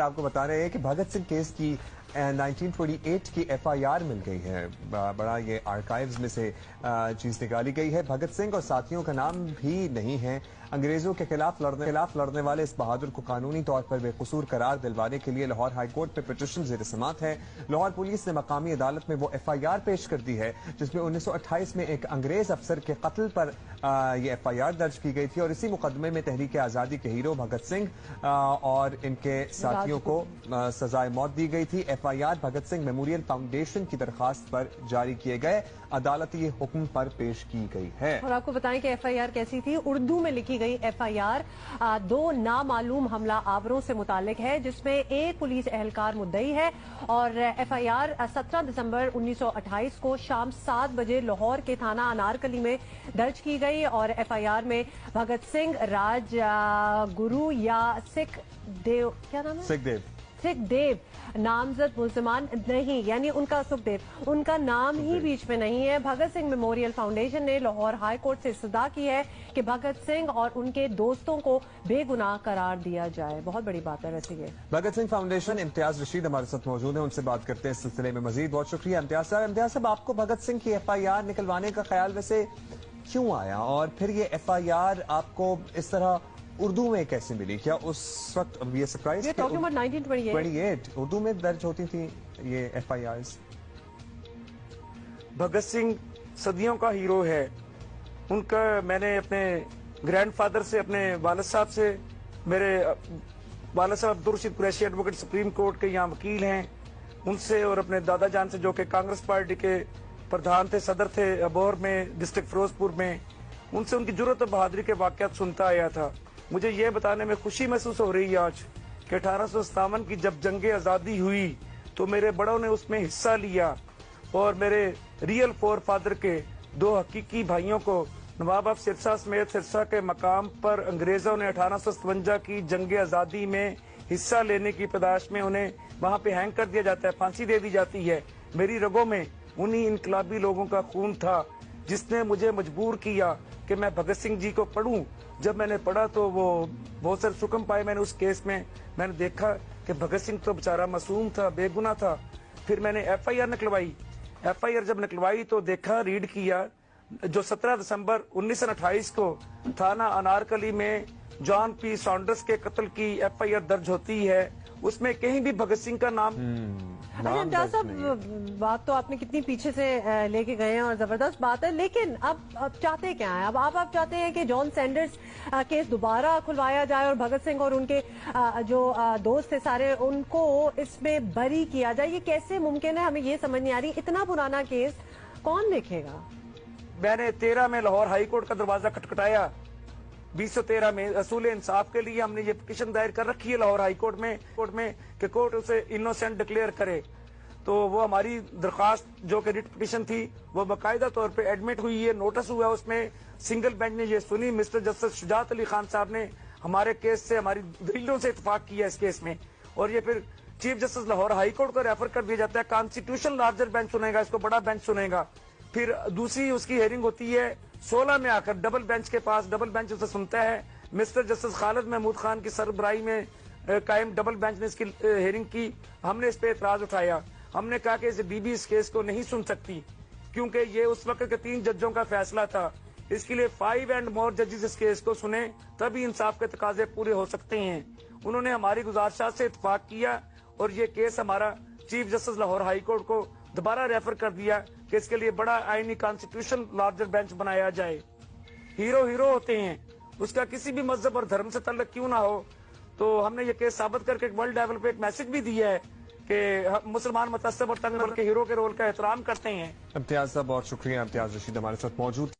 آپ کو بتا رہے ہیں کہ بھگت سنگھ کیس کی 1928 کی FIR مل گئی ہے. بڑا یہ آرکائیوز میں سے چیز نکالی گئی ہے. بھگت سنگھ اور ساتھیوں کا نام بھی نہیں ہے. انگریزوں کے خلاف لڑنے والے اس بہادر کو قانونی طور پر بے قصور قرار دلوانے کے لیے لاہور ہائی کورٹ میں پٹیشن زیر سماعت ہے. لاہور پولیس نے مقامی عدالت میں وہ FIR پیش کر دی ہے جس میں 1928 میں ایک انگریز افسر کے قتل پر یہ FIR درج کی گئی تھی اور اسی مقدمے میں تحریک آزادی کے ہیرو بھگت سنگھ اور ان کے ساتھیوں کو سزائے موت دی گئی تھی. FIR Bhagat Singh memorial foundation کی درخواست پر جاری کیے گئے عدالتی حکم پر پیش کی گئی ہے. اور آپ کو بتائیں کہ FIR کیسی تھی. اردو میں لکھی گئی FIR 2 نامعلوم حملہ آوروں سے متعلق ہے جس میں ایک پولیس اہلکار مدعی ہے اور FIR 17 دسمبر 1928 کو شام 7 بجے لاہور کے تھانہ انارکلی میں درج کی گئی اور FIR میں بھگت سنگھ راج گرو یا سکھ دیو کیا نام ہے سکھ دیو نامزد ملزمان نہیں، یعنی ان کا سکھ دیو ان کا نام ہی بیچ میں نہیں ہے. بھگت سنگھ میموریل فاؤنڈیشن نے لاہور ہائی کورٹ سے استدعا کی ہے کہ بھگت سنگھ اور ان کے دوستوں کو بے گناہ قرار دیا جائے. بہت بڑی بات ہے. ویسے یہ بھگت سنگھ فاؤنڈیشن امتیاز رشید ہمارے ساتھ موجود ہیں، ان سے بات کرتے ہیں اس سلسلے میں مزید. بہت شکریہ امتیاز صاحب. آپ کو بھگت سنگھ کی FIR نکلوانے کا خیال ویسے کیوں آیا اور پھر یہ FIR آپ کو اس طرح اردو میں کیسے ملی؟ کیا اس وقت یہ سرپرائز 1928 اردو میں درج ہوتی تھی یہ FIRs؟ بھگت سنگھ صدیوں کا ہیرو ہے. ان کا میں نے اپنے گرینڈ فادر سے، اپنے والد صاحب سے، میرے والد صاحب Abdul Rashid Qureshi advocate supreme court کے یہاں وکیل ہیں، ان سے اور اپنے دادا جان سے جو کہ کانگریس پارٹی کے پردھان تھے، صدر تھے ابور میں، ڈسٹرکٹ فیروز پور میں، ان سے ان کی جرأت اور بہادری کے واقعات سنتا آیا تھا. مجھے یہ بتانے میں خوشی محسوس ہو رہی ہے آج کہ 1857 کی جب جنگ آزادی ہوئی تو میرے بڑوں نے اس میں حصہ لیا اور میرے ریئل فور فادر کے 2 حقیقی بھائیوں کو نواب آف سرسا سمیت سرسا کے مقام پر انگریزوں نے 1857 کی جنگ آزادی میں حصہ لینے کی پاداش میں انہیں وہاں پہ ہینگ کر دیا جاتا ہے، پھانسی دے دی جاتی ہے. میری رگوں میں انہی انقلابی لوگوں کا خون تھا جس نے مجھے مجبور کیا کہ میں بھگت سنگھ جی کو پڑھوں. جب میں نے پڑھا تو وہ بہت سارے سکم پائے میں نے اس کیس میں نے دیکھا کہ بھگت سنگھ تو بیچارہ معصوم تھا، بے گناہ تھا. پھر میں نے FIR نکلوائی. FIR جب نکلوائی تو دیکھا، ریڈ کیا، جو 17 دسمبر 1928 کو تھانہ انارکلی میں جان پی سانڈرس کے قتل کی FIR درج ہوتی ہے، اس میں کہیں بھی بھگت سنگھ کا نام امتیاز صاحب بات تو آپ نے کتنی پیچھے سے لے کے گئے ہیں اور زبردست بات ہے، لیکن اب چاہتے کیا ہیں؟ اب آپ چاہتے ہیں کہ جان سینڈرز کیس دوبارہ کھلوایا جائے اور بھگت سنگھ اور ان کے جو دوست تھے سارے ان کو اس میں بری کیا جائے. یہ کیسے ممکن ہے؟ ہمیں یہ سمجھ نہیں آ رہی. اتنا پرانا کیس کون دیکھے گا؟ میں نے 13 میں لاہور ہائی کورٹ کا دروازہ کھٹکھٹایا. 2013 میں اصول انصاف کے لیے ہم نے یہ پٹیشن دائر کر رکھی ہے لاہور ہائی کورٹ میں کہ کورٹ اسے انوسینٹ ڈکلیئر کرے. تو وہ ہماری درخواست جو کہ ریٹ پٹیشن تھی وہ باقاعدہ طور پہ ایڈمٹ ہوئی ہے، نوٹس ہوا. اس میں سنگل بینچ نے یہ سنی. مسٹر جسٹس شجاعت علی خان صاحب نے ہمارے کیس سے، ہماری دلیلوں سے اتفاق کیا اس کیس میں، اور یہ پھر chief justice Lahore high court کو ریفر کر دیا جاتا ہے. کانسٹیٹیوشن لارجر بینچ سنے گا اس کو، بڑا بینچ سنے گا. پھر دوسری اس کی ہیئرنگ ہوتی ہے 16 میں آ کر ڈبل بینچ کے پاس. ڈبل بینچ اسے سنتا ہے. مسٹر جسٹس خالد محمود خان کی سربراہی میں قائم ڈبل بینچ نے اس کی ہیئرنگ کی. ہم نے اس پہ اعتراض اٹھایا. ہم نے کہا کہ BB اس کیس کو نہیں سن سکتی کیونکہ یہ اس وقت کے 3 ججوں کا فیصلہ تھا. اس کے لیے 5 اینڈ مور ججز اس کیس کو سنیں تبھی انصاف کے تقاضے پورے ہو سکتے ہیں. انہوں نے ہماری گزارشات سے اتفاق کیا اور یہ کیس ہمارا chief justice Lahore high court کو دوبارہ ریفر کر دیا کہ اس کے لیے بڑا آئینی کانسٹیٹیوشن لارجر بینچ بنایا جائے. ہیرو ہوتے ہیں، اس کا کسی بھی مذہب اور دھرم سے تعلق کیوں نہ ہو. تو ہم نے یہ کیس ثابت کر کے ورلڈ لیول پہ ایک میسج بھی دیا ہے کہ مسلمان متعصب اور تنگ کے ہیرو کے رول کا احترام کرتے ہیں. امتیاز صاحب بہت شکریہ. امتیاز رشید ہمارے ساتھ موجود